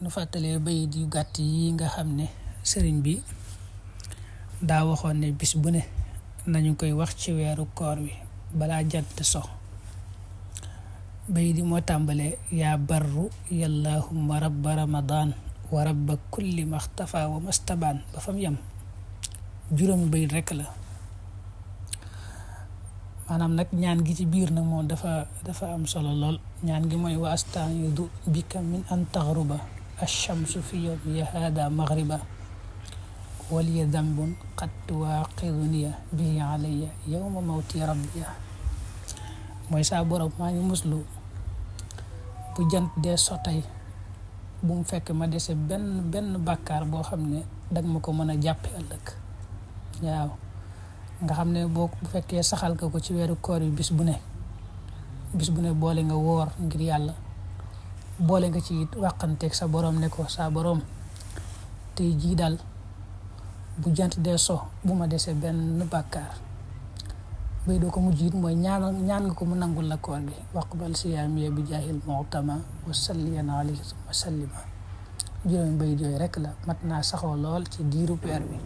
nu fàttalee bayit yu gàtt yi nga xam ne sëriñ bi daa waxoon ne bis bu ne nañu koy wax ci weeru koor wi balaa jant so. bayit yi moo tàmbalee yaa barru yallahumma rabba ramadan wa rabba kulli maxtafa wa mastabaan ba fam yam juróomi bayit rekk la. maanaam nag ñaan gi ci biir nag moom dafa am solo lool. ñaan gi mooy wa astaidu bika min an taxruba alchamsu fi yowmi hada maghriba waliya dambun qad tuwaqiduniya bihi alayya yowma mawti rabbiya. mooy saa borom maa ngi muslu bu jant dee sotay bu mu fekk ma dese benn bàkkaar boo xam ne dag ma ko mën a jàppe ëllëg. waaw nga xam ne boo bu fekkee saxal nga ko ci weeru koor yi bis bu ne boole nga woor ngir yàlla, boole nga ci wàqanteeg sa borom ne ko saa borom tey jii daal bu jant dee so bu ma desee benn bàkkaar. bay doo ko mujj it mooy ñaan nga ko mu nangul la koor gi waqbal siyaamiya bi jaahil mu'tama wa salliyan alayhi wa sallima. juróomi bayit yooyu rek la mat naa saxoo lool ci diiru weer bi.